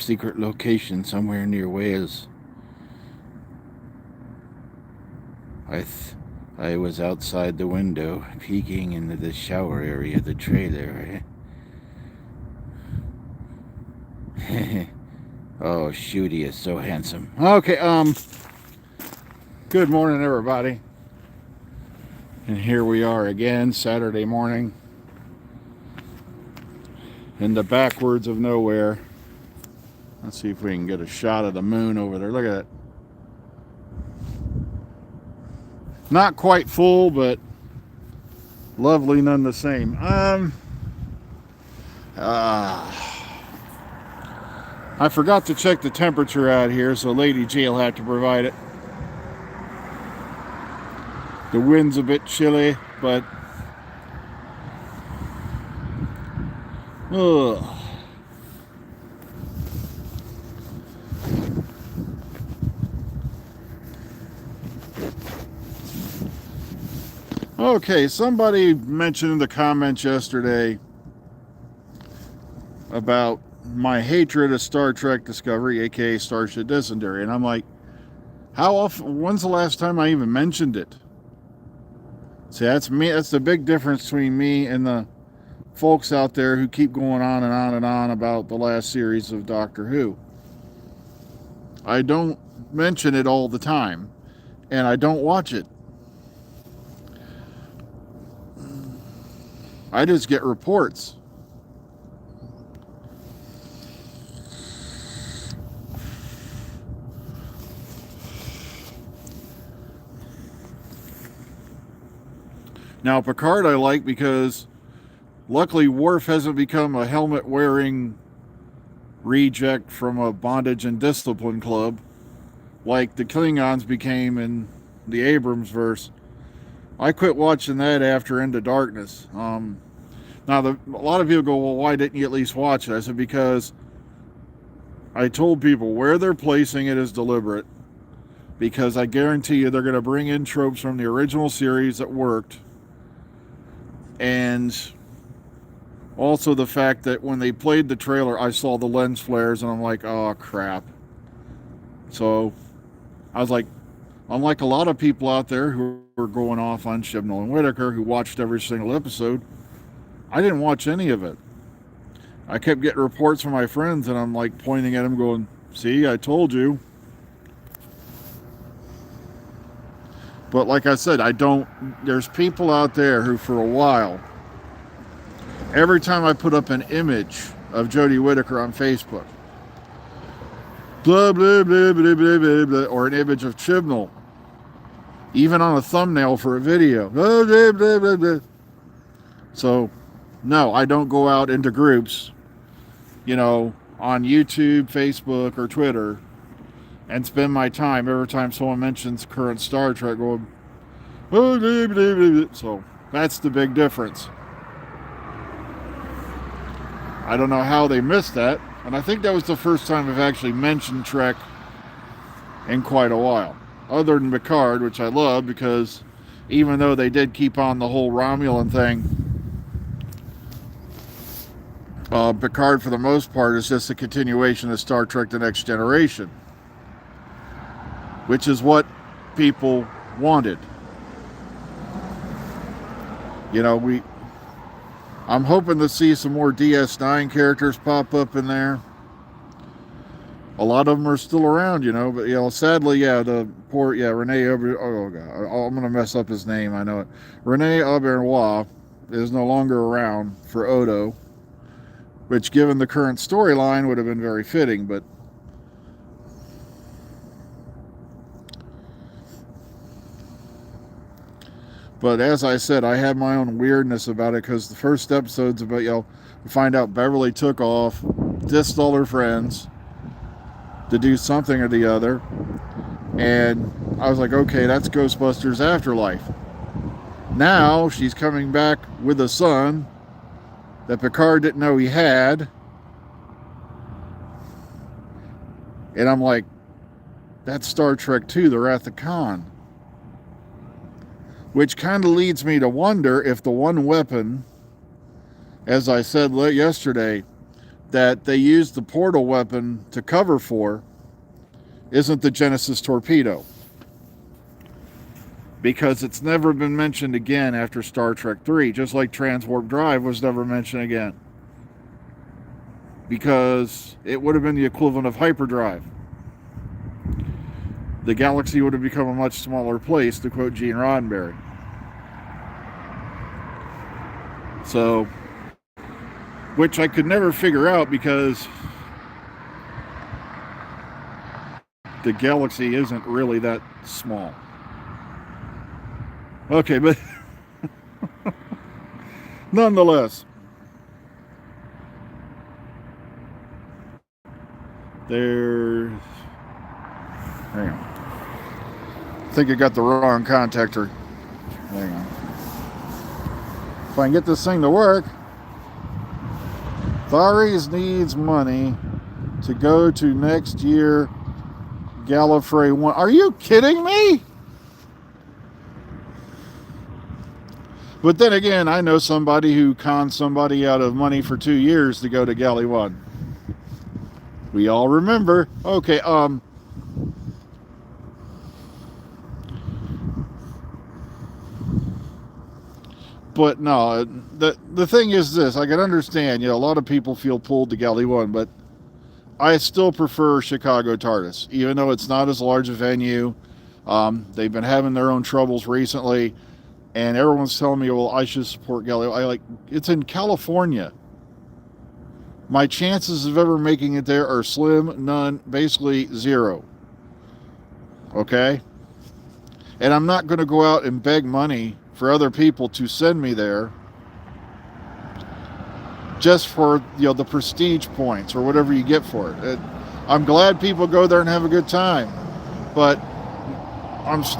secret location somewhere near Wales. I was outside the window, peeking into the shower area of the trailer. Oh, shoot, he is so handsome. Okay, good morning, everybody. And here we are again, Saturday morning, in the backwards of nowhere. Let's see if we can get a shot of the moon over there. Look at that. Not quite full, but lovely none the same. I forgot to check the temperature out here, so Lady G will have to provide it. The wind's a bit chilly, but ugh. Okay, somebody mentioned in the comments yesterday about my hatred of Star Trek Discovery, aka Starship Dysentery, and I'm like, how often? When's the last time I even mentioned it? See, that's me. That's the big difference between me and the folks out there who keep going on and on and on about the last series of Doctor Who. I don't mention it all the time, and I don't watch it. I just get reports. Now, Picard I like because luckily Worf hasn't become a helmet-wearing reject from a bondage and discipline club like the Klingons became in the Abrams verse. I quit watching that after Into Darkness. Now, a lot of people go, well, why didn't you at least watch it? I said, because I told people where they're placing it is deliberate. Because I guarantee you they're going to bring in tropes from the original series that worked. And also the fact that when they played the trailer, I saw the lens flares and I'm like, oh, crap. So I was like, unlike a lot of people out there who are going off on Chibnall and Whitaker who watched every single episode, I didn't watch any of it. I kept getting reports from my friends and I'm like pointing at them going, see, I told you. But like I said, there's people out there who for a while, every time I put up an image of Jodie Whittaker on Facebook, blah, blah, blah, blah, blah, blah, blah, or an image of Chibnall, even on a thumbnail for a video, blah, blah, blah, blah, blah. So, no, I don't go out into groups, on YouTube, Facebook, or Twitter, and spend my time every time someone mentions current Star Trek going, blah, blah, blah, blah, blah. So, that's the big difference. I don't know how they missed that, and I think that was the first time I've actually mentioned Trek in quite a while. Other than Picard, which I love because even though they did keep on the whole Romulan thing, Picard for the most part is just a continuation of Star Trek The Next Generation, which is what people wanted. I'm hoping to see some more DS9 characters pop up in there. A lot of them are still around, but sadly, the poor, Rene oh god, I'm gonna mess up his name, I know it. Rene Aubernois is no longer around for Odo, which given the current storyline would have been very fitting, but as I said, I have my own weirdness about it because the first episode's about, we find out Beverly took off, dissed all her friends to do something or the other, and I was like, okay, that's Ghostbusters Afterlife. Now she's coming back with a son that Picard didn't know he had, and I'm like, that's Star Trek II, The Wrath of Khan. Which kind of leads me to wonder if the one weapon, as I said yesterday, that they used the portal weapon to cover for isn't the Genesis torpedo, because it's never been mentioned again after Star Trek 3, just like Transwarp Drive was never mentioned again, because it would have been the equivalent of hyperdrive. The galaxy would have become a much smaller place, to quote Gene Roddenberry. So, which I could never figure out, because the galaxy isn't really that small. Okay, but nonetheless, there's... Hang on. I think I got the wrong contactor. Hang on. If I can get this thing to work. Thares needs money to go to next year Gallifrey 1. Are you kidding me? But then again, I know somebody who conned somebody out of money for 2 years to go to Galley 1. We all remember. Okay, but no, the thing is this, I can understand, a lot of people feel pulled to Galley 1, but I still prefer Chicago TARDIS, even though it's not as large a venue. They've been having their own troubles recently, and everyone's telling me, well, I should support Galley. It's in California. My chances of ever making it there are slim, none, basically zero. Okay? And I'm not going to go out and beg money for other people to send me there just for the prestige points or whatever you get for it. I'm glad people go there and have a good time, but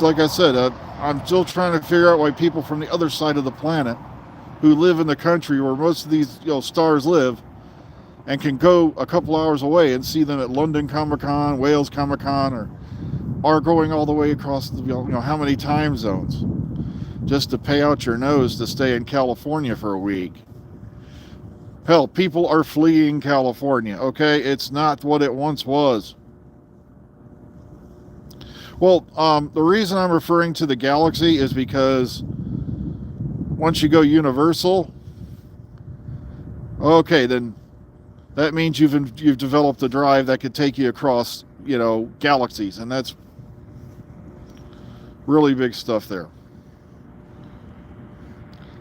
like I said, I'm still trying to figure out why people from the other side of the planet who live in the country where most of these stars live and can go a couple hours away and see them at London Comic-Con, Wales Comic-Con, or are going all the way across how many time zones just to pay out your nose to stay in California for a week. Hell, people are fleeing California, okay? It's not what it once was. Well, the reason I'm referring to the galaxy is because once you go Universal, okay, then that means you've developed a drive that could take you across, galaxies, and that's really big stuff there.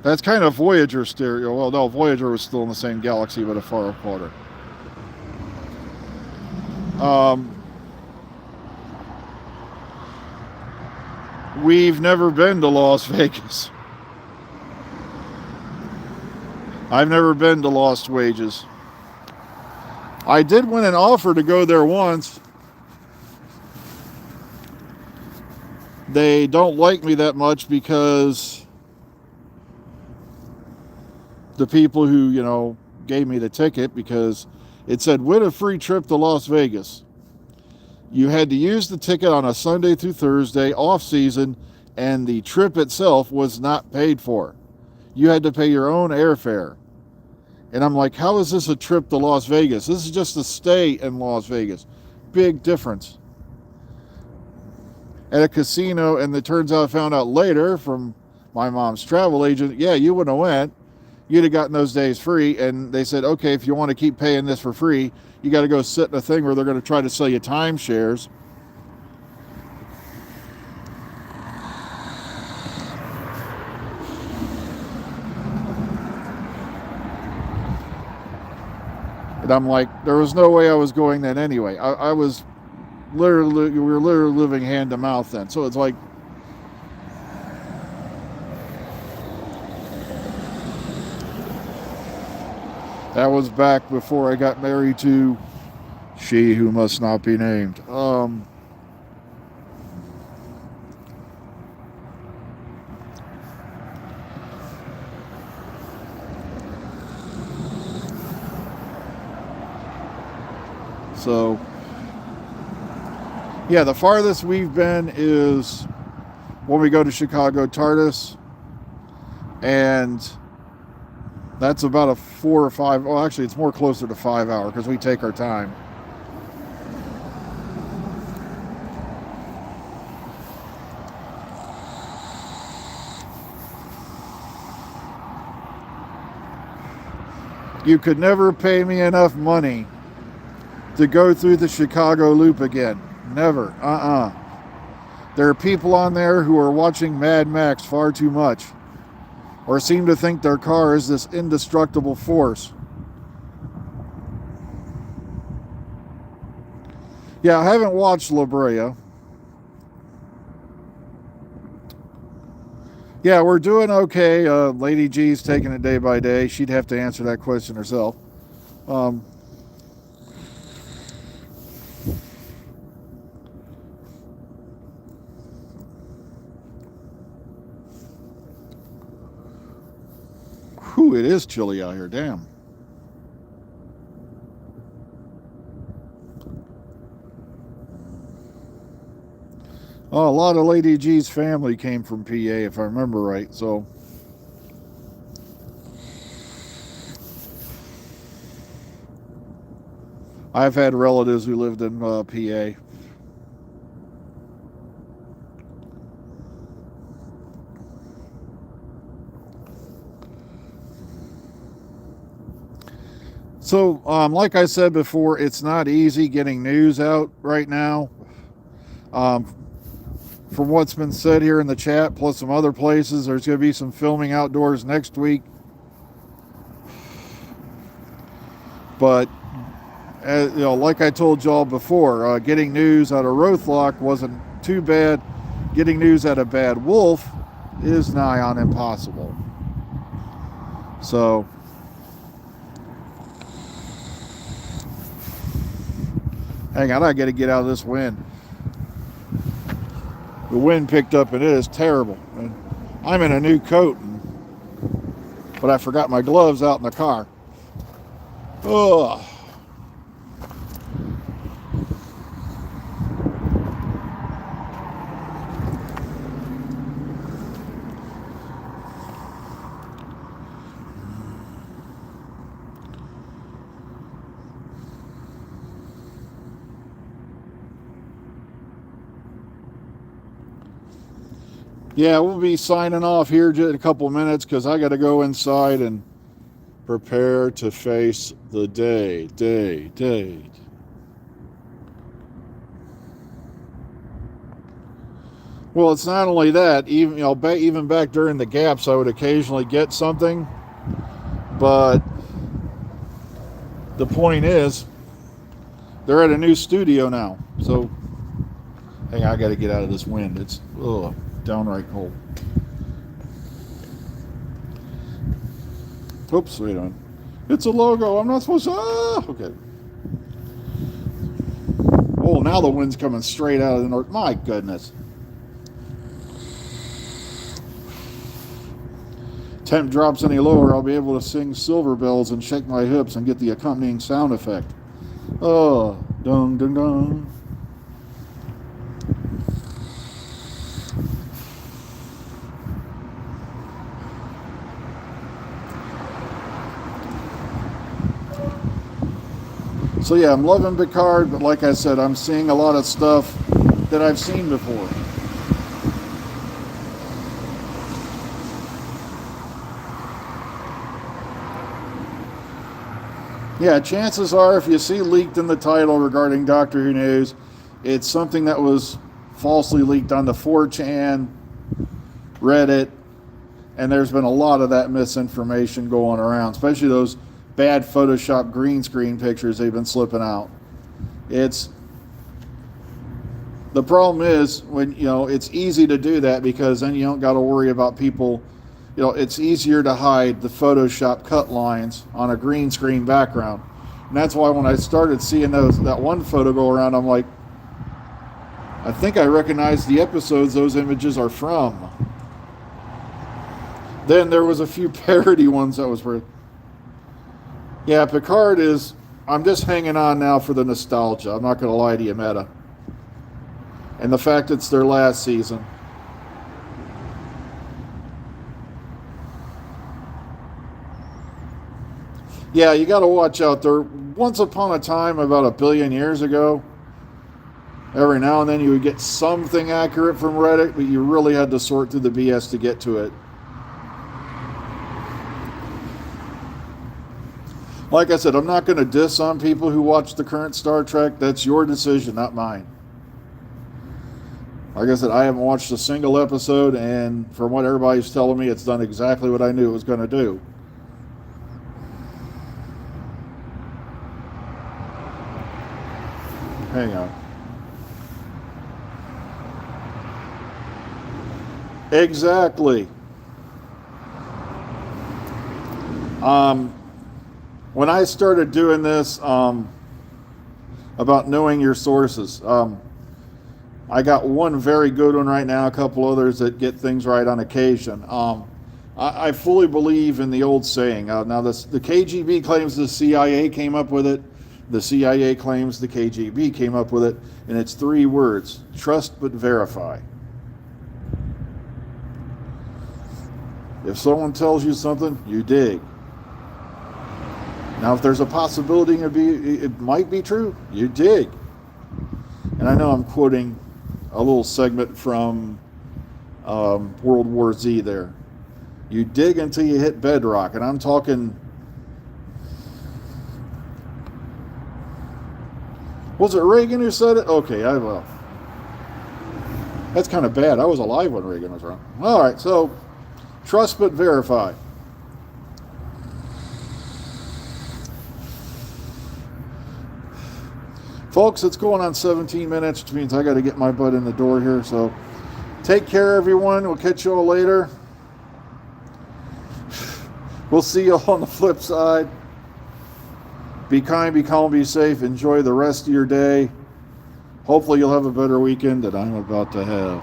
That's kind of Voyager stereo. Well, no, Voyager was still in the same galaxy, but a far apart. We've never been to Las Vegas. I've never been to Lost Wages. I did win an offer to go there once. They don't like me that much because the people who, gave me the ticket, because it said win a free trip to Las Vegas. You had to use the ticket on a Sunday through Thursday off season, and the trip itself was not paid for. You had to pay your own airfare. And I'm like, how is this a trip to Las Vegas? This is just a stay in Las Vegas. Big difference. At a casino, and it turns out I found out later from my mom's travel agent, yeah, you wouldn't have went. You'd have gotten those days free. And they said, okay, if you want to keep paying this for free, you got to go sit in a thing where they're going to try to sell you timeshares. And I'm like, there was no way I was going then anyway. I was literally, we were literally living hand to mouth then. So it's like, that was back before I got married to she who must not be named. So, yeah, the farthest we've been is when we go to Chicago TARDIS, and That's about a 4 or 5. Well, actually, it's more closer to 5 hour because we take our time. You could never pay me enough money to go through the Chicago Loop again. Never. There are people on there who are watching Mad Max far too much, or seem to think their car is this indestructible force. Yeah, I haven't watched La Brea. Yeah, we're doing okay. Lady G's taking it day by day. She'd have to answer that question herself. Whew, it is chilly out here. Damn. Oh, a lot of Lady G's family came from PA, if I remember right. So, I've had relatives who lived in PA. So, like I said before, it's not easy getting news out right now. From what's been said here in the chat, plus some other places, there's going to be some filming outdoors next week. But, like I told y'all before, getting news out of Rothlock wasn't too bad. Getting news out of Bad Wolf is nigh on impossible. So, hang on, I got to get out of this wind. The wind picked up and it is terrible. And I'm in a new coat, but I forgot my gloves out in the car. Ugh. Yeah, we'll be signing off here in a couple minutes because I got to go inside and prepare to face the day. Well, it's not only that. Even back during the gaps, I would occasionally get something. But the point is, they're at a new studio now. So, hang on, I got to get out of this wind. It's downright cold. Oops, wait on. It's a logo. I'm not supposed to. Okay. Oh, now the wind's coming straight out of the north. My goodness. Temp drops any lower, I'll be able to sing Silver Bells and shake my hips and get the accompanying sound effect. Oh, dun dun dun. So yeah, I'm loving Picard, but like I said, I'm seeing a lot of stuff that I've seen before. Yeah, chances are if you see leaked in the title regarding Doctor Who News, it's something that was falsely leaked on the 4chan, Reddit, and there's been a lot of that misinformation going around, especially those bad Photoshop green screen pictures they've been slipping out. The problem is when, it's easy to do that because then you don't got to worry about people, it's easier to hide the Photoshop cut lines on a green screen background. And that's why when I started seeing that one photo go around, I'm like, I think I recognize the episodes those images are from. Then there was a few parody ones that was pretty. Yeah, Picard is, I'm just hanging on now for the nostalgia. I'm not going to lie to you, Meta. And the fact it's their last season. Yeah, you got to watch out there. Once upon a time, about a billion years ago, every now and then you would get something accurate from Reddit, but you really had to sort through the BS to get to it. Like I said, I'm not going to diss on people who watch the current Star Trek. That's your decision, not mine. Like I said, I haven't watched a single episode, and from what everybody's telling me, it's done exactly what I knew it was going to do. Hang on. Exactly. When I started doing this about knowing your sources, I got one very good one right now, a couple others that get things right on occasion. I fully believe in the old saying. Now, the KGB claims the CIA came up with it. The CIA claims the KGB came up with it, and it's 3 words: trust but verify. If someone tells you something, you dig. Now, if there's a possibility it might be true, you dig. And I know I'm quoting a little segment from World War Z there. You dig until you hit bedrock, and I'm talking. Was it Reagan who said it? Okay, well, that's kind of bad. I was alive when Reagan was around. All right, so trust but verify. Folks, it's going on 17 minutes, which means I got to get my butt in the door here. So take care, everyone. We'll catch you all later. We'll see you all on the flip side. Be kind, be calm, be safe. Enjoy the rest of your day. Hopefully you'll have a better weekend than I'm about to have.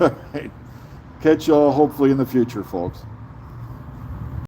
All right. Catch you all hopefully in the future, folks.